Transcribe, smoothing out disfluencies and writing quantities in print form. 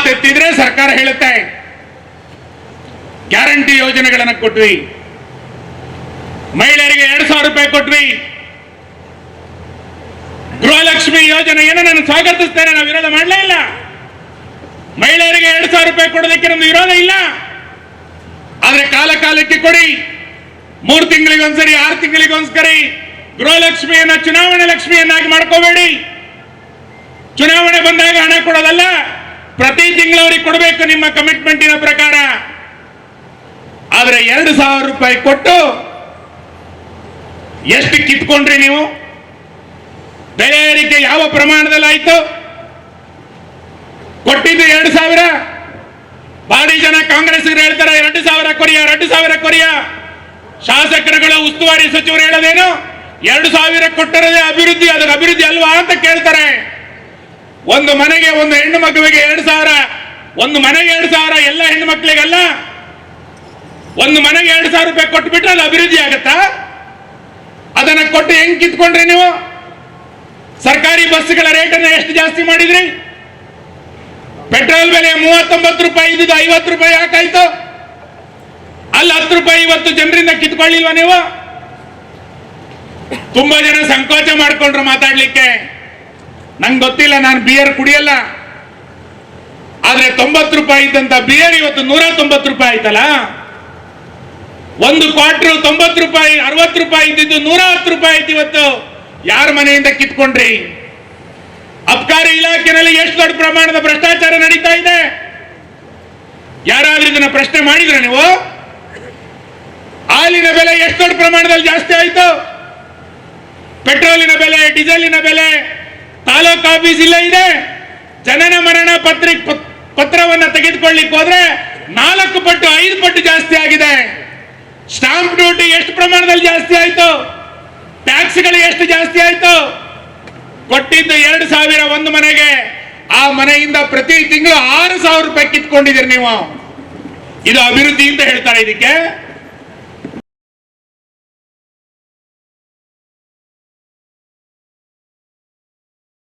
ಮಾತೆತ್ತಿದ್ರೆ ಸರ್ಕಾರ ಹೇಳುತ್ತೆ ಗ್ಯಾರಂಟಿ ಯೋಜನೆಗಳನ್ನು ಕೊಟ್ವಿ, ಮಹಿಳೆಯರಿಗೆ 2,000 ರೂಪಾಯಿ ಕೊಟ್ವಿ, ಗೃಹಲಕ್ಷ್ಮಿ ಯೋಜನೆಯನ್ನು ನಾನು ಸ್ವಾಗತಿಸ್ತೇನೆ, ನಾವು ವಿರೋಧ ಮಾಡಲೇ ಇಲ್ಲ. ಮಹಿಳೆಯರಿಗೆ 2,000 ರೂಪಾಯಿ ಕೊಡೋದಕ್ಕೆ ನಮ್ದು ವಿರೋಧ ಇಲ್ಲ. ಆದ್ರೆ ಕಾಲ ಕಾಲಕ್ಕೆ ಕೊಡಿ, 3 ತಿಂಗಳಿಗೊಂದ್ಸರಿ 6 ತಿಂಗಳಿಗೊಂದ್ಸರಿ ಗೃಹಲಕ್ಷ್ಮಿಯನ್ನ ಚುನಾವಣೆ ಲಕ್ಷ್ಮಿಯನ್ನಾಗಿ ಮಾಡ್ಕೋಬೇಡಿ. ಚುನಾವಣೆ ಬಂದಾಗ ಹಣ ಕೊಡೋದಲ್ಲ, ಪ್ರತಿ ತಿಂಗಳು ಅವ್ರಿಗೆ ಕೊಡಬೇಕು ನಿಮ್ಮ ಕಮಿಟ್ಮೆಂಟಿನ ಪ್ರಕಾರ. ಆದ್ರೆ 2,000 ರೂಪಾಯಿ ಕೊಟ್ಟು ಎಷ್ಟು ಕಿತ್ಕೊಂಡ್ರಿ ನೀವು? ಬೆಲೆ ಏರಿಕೆ ಯಾವ ಪ್ರಮಾಣದಲ್ಲಿ ಆಯ್ತು? ಕೊಟ್ಟಿದ್ದು 2,000. ಭಾರಿ ಜನ ಕಾಂಗ್ರೆಸ್ ಹೇಳ್ತಾರೆ 2,000 ಕೊರಿಯಾ, 2,000 ಕೊರಿಯಾ. ಶಾಸಕರುಗಳು, ಉಸ್ತುವಾರಿ ಸಚಿವರು ಹೇಳೋದೇನು? 2,000 ಕೊಟ್ಟರದೇ ಅಭಿವೃದ್ಧಿ, ಅದರ ಅಭಿವೃದ್ಧಿ ಅಲ್ವಾ ಅಂತ ಕೇಳ್ತಾರೆ. ಒಂದು ಮನೆಗೆ, ಒಂದು ಹೆಣ್ಣು ಮಗುವಿಗೆ 2,000, ಒಂದು ಮನೆಗೆ 2,000, ಎಲ್ಲ ಹೆಣ್ಣು ಮಕ್ಕಳಿಗಲ್ಲ. ಒಂದು ಮನೆಗೆ 2,000 ರೂಪಾಯಿ ಕೊಟ್ಬಿಟ್ರೆ ಅದು ಅಭಿವೃದ್ಧಿ ಆಗತ್ತಾ? ಅದನ್ನ ಕೊಟ್ಟು ಹೆಂಗ್ ಕಿತ್ಕೊಂಡ್ರಿ ನೀವು? ಸರ್ಕಾರಿ ಬಸ್ಗಳ ರೇಟನ್ನು ಎಷ್ಟು ಜಾಸ್ತಿ ಮಾಡಿದ್ರಿ? ಪೆಟ್ರೋಲ್ ಬೆಲೆ 39 ರೂಪಾಯಿ ಇದ್ದು 50 ರೂಪಾಯಿ ಯಾಕಾಯ್ತು? ಅಲ್ಲಿ 10 ರೂಪಾಯಿ ಇವತ್ತು ಜನರಿಂದ ಕಿತ್ಕೊಳ್ಳಿಲ್ವಾ ನೀವು? ತುಂಬಾ ಜನ ಸಂಕೋಚ ಮಾಡ್ಕೊಂಡ್ರು ಮಾತಾಡ್ಲಿಕ್ಕೆ. ನಂಗೆ ಗೊತ್ತಿಲ್ಲ, ನಾನು ಬಿಯರ್ ಕುಡಿಯಲ್ಲ. ಆದ್ರೆ 90 ರೂಪಾಯಿ ಇದ್ದಂತ ಬಿಯರ್ ಇವತ್ತು 190 ರೂಪಾಯಿ ಆಯ್ತಲ್ಲ. ಒಂದು ಕ್ವಾರ್ಟರ್ 90 ರೂಪಾಯಿ, 60 ರೂಪಾಯಿ ಇದ್ದಿದ್ದು 110 ರೂಪಾಯಿ ಆಯ್ತು ಇವತ್ತು. ಯಾರ ಮನೆಯಿಂದ ಕಿತ್ಕೊಂಡ್ರಿ? ಅಬ್ಕಾರಿ ಇಲಾಖೆಯಲ್ಲಿ ಎಷ್ಟು ದೊಡ್ಡ ಪ್ರಮಾಣದ ಭ್ರಷ್ಟಾಚಾರ ನಡೀತಾ ಇದೆ? ಯಾರಾದ್ರೂ ಇದನ್ನ ಪ್ರಶ್ನೆ ಮಾಡಿದ್ರ ನೀವು? ಹಾಲಿನ ಬೆಲೆ ಎಷ್ಟು ದೊಡ್ಡ ಪ್ರಮಾಣದಲ್ಲಿ ಜಾಸ್ತಿ ಆಯ್ತು? ಪೆಟ್ರೋಲಿನ ಬೆಲೆ, ಡೀಸೆಲಿನ ಬೆಲೆ, ತಾಲೂಕು ಆಫೀಸ್ ಇಲ್ಲೇ ಇದೆ. ಜನನ ಮರಣ ಪತ್ರವನ್ನು ತೆಗೆದುಕೊಳ್ಳಿಕ್ಕೆ ಹೋದ್ರೆ 4 ಪಟ್ಟು 5 ಪಟ್ಟು ಜಾಸ್ತಿ ಆಗಿದೆ. ಸ್ಟಾಂಪ್ ಡ್ಯೂಟಿ ಎಷ್ಟು ಪ್ರಮಾಣದಲ್ಲಿ ಜಾಸ್ತಿ ಆಯ್ತು? ಟ್ಯಾಕ್ಸ್ಗಳು ಎಷ್ಟು ಜಾಸ್ತಿ ಆಯ್ತು? ಕೊಟ್ಟಿದ್ದು 2,000 ಒಂದು ಮನೆಗೆ, ಆ ಮನೆಯಿಂದ ಪ್ರತಿ ತಿಂಗಳು 6,000 ರೂಪಾಯಿ ಕಿತ್ಕೊಂಡಿದ್ದೀರಿ ನೀವು. ಇದು ಅಭಿವೃದ್ಧಿ ಅಂತ ಹೇಳ್ತಾರೆ ಇದಕ್ಕೆ?